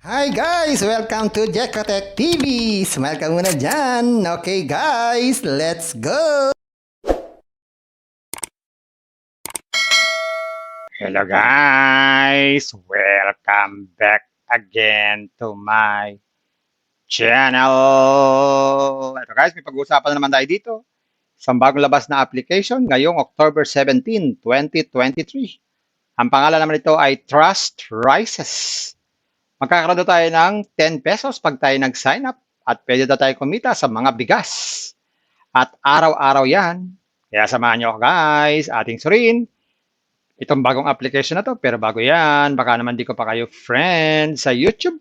Hi guys! Welcome to Jekotech TV! Smile ka muna dyan! Okay guys, let's go! Hello guys! Welcome back again to my channel! Ito guys, may pag-uusapan na naman tayo dito. Isang bagong labas na application ngayong October 17, 2023. Ang pangalan naman nito ay Trust Rises. Magkakaroon daw tayo ng 10 pesos pag tayo nag-sign up at pwede daw tayo kumita sa mga bigas. At araw-araw yan. Kaya samahan nyo ako guys, ating suriin itong bagong application na to. Pero bago yan, baka naman di ko pa kayo friend sa YouTube.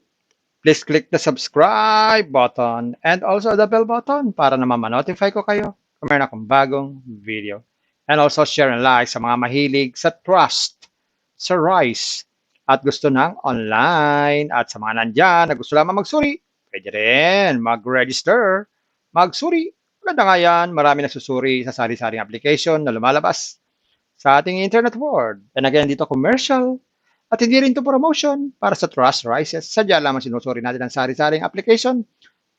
Please click the subscribe button and also the bell button para naman ma-notify ko kayo kung meron akong bagong video. And also share and like sa mga mahilig sa trust, sa Rise, at gusto ng online. At sa mga nandyan na gusto lamang magsuri, pwede rin mag-register, magsuri. Maganda nga yan, marami nagsusuri sa sari-saring application na lumalabas sa ating internet world. And again, dito commercial at hindi rin to promotion para sa Trust Rises. Sadya lamang sinusuri natin ang sari-saring application,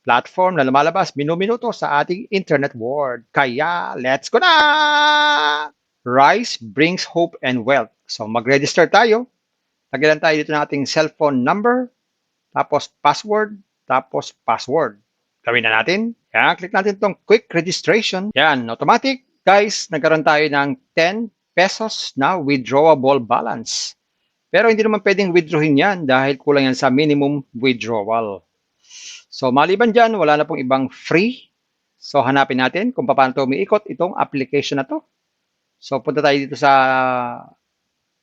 platform na lumalabas minuminuto sa ating internet world. Kaya, let's go na! Rise brings hope and wealth. So, mag-register tayo. Lagyan tayo dito ng ating cellphone number, tapos password, tapos password. Gawin na natin. Yan, click natin itong quick registration. Yan, automatic. Guys, nagkaroon tayo ng 10 pesos na withdrawable balance. Pero hindi naman pwedeng withdrawin yan dahil kulang yan sa minimum withdrawal. So, maliban dyan, wala na pong ibang free. So, hanapin natin kung paano ito umiikot itong application na to. So, punta tayo dito sa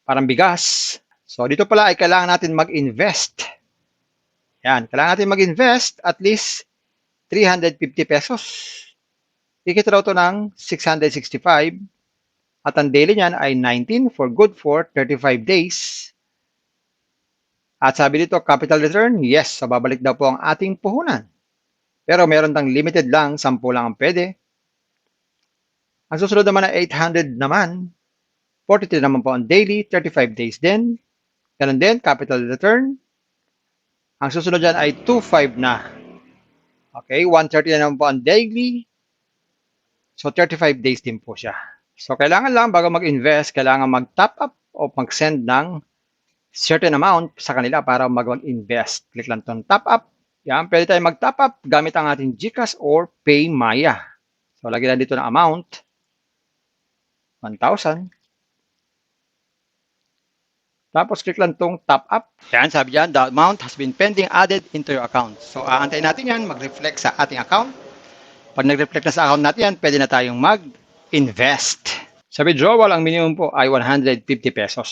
parang bigas. So, dito pala ay kailangan natin mag-invest. Yan, kailangan natin mag-invest at least 350 pesos. Ikita daw ito ng 665 at ang daily niyan ay 19 for good for 35 days. At sabi dito, capital return, yes, so babalik daw po ang ating puhunan. Pero meron tang limited lang, 10 lang ang pwede. Ang susunod naman ay 800 naman, 43 naman po ang daily, 35 days din. Ganun din, capital return. Ang susunod dyan ay 2.5 na. Okay, 130 na naman po ang daily. So, 35 days din po siya. So, kailangan lang bago mag-invest, kailangan mag-top up o mag-send ng certain amount sa kanila para mag-invest. Click lang itong top up. Yan, pwede tayo mag-top up gamit ang ating GCash or PayMaya. So, lagyan dito ng amount. 1,000. Tapos, click lang itong top up. Yan, sabi dyan, the amount has been pending added into your account. So, aantayin natin yan, mag-reflect sa ating account. Pag nag-reflect na sa account natin yan, pwede na tayong mag-invest. Sa withdrawal, ang minimum po ay 150 pesos.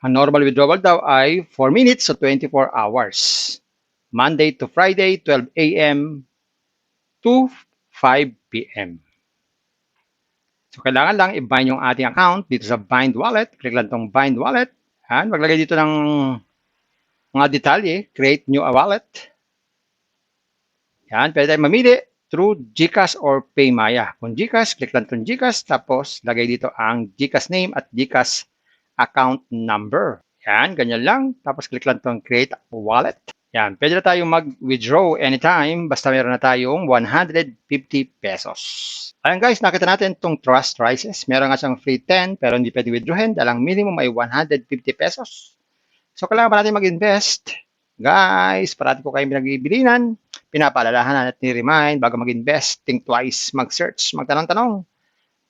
Ang normal withdrawal daw ay 4 minutes so 24 hours. Monday to Friday, 12 a.m. to 5 p.m. So, kailangan lang i-bind yung ating account dito sa Bind Wallet. Click lang itong Bind Wallet. Yan, maglagay dito ng mga detalye. Create new wallet. Yan, pwede tayong mamili through GCash or PayMaya. Kung GCash, click lang itong GCash. Tapos, lagay dito ang GCash name at GCash account number. Yan, ganyan lang. Tapos, click lang itong Create Wallet. Yan, pwede na tayong mag-withdraw anytime basta meron na tayong 150 pesos. Ayan guys, nakita natin itong Trust Rises. Meron nga siyang free 10 pero hindi pwede withdrawin dahil ang minimum ay 150 pesos. So, kailangan pa natin mag-invest. Guys, parati ko kayong pinag-ibilinan. Pinapaalalahan at ni-remind bago mag-invest. Think twice, mag-search, magtanong-tanong.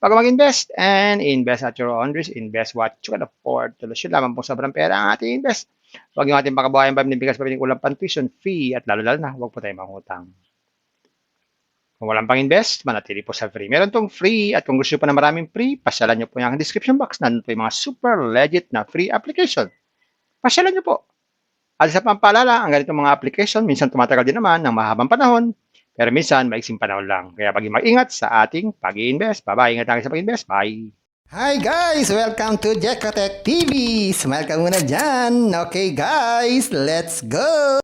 Bago mag-invest and invest at your own risk. Invest what you can afford. Tulusyon lamang po sobrang pera ang ating invest. Huwag yung ating pakabuhayan pa binibigas pa binikulang pan-tuition fee at lalo-lalo na huwag po tayo mangutang. Kung walang pang-invest, manatili po sa free. Meron tong free at kung gusto pa na maraming free, pasyalan nyo po yung description box. Nandun po yung mga super legit na free application. Pasyalan nyo po. At sa pampaalala, ang ganitong mga application, minsan tumatagal din naman ng mahabang panahon, pero minsan maiksing panahon lang. Kaya mag-ingat sa ating pag-i-invest. Bye-bye. Ingat tayo sa pag-invest. Bye. Hi guys! Welcome to Jekotech TV! Smile ka muna dyan! Okay guys, let's go!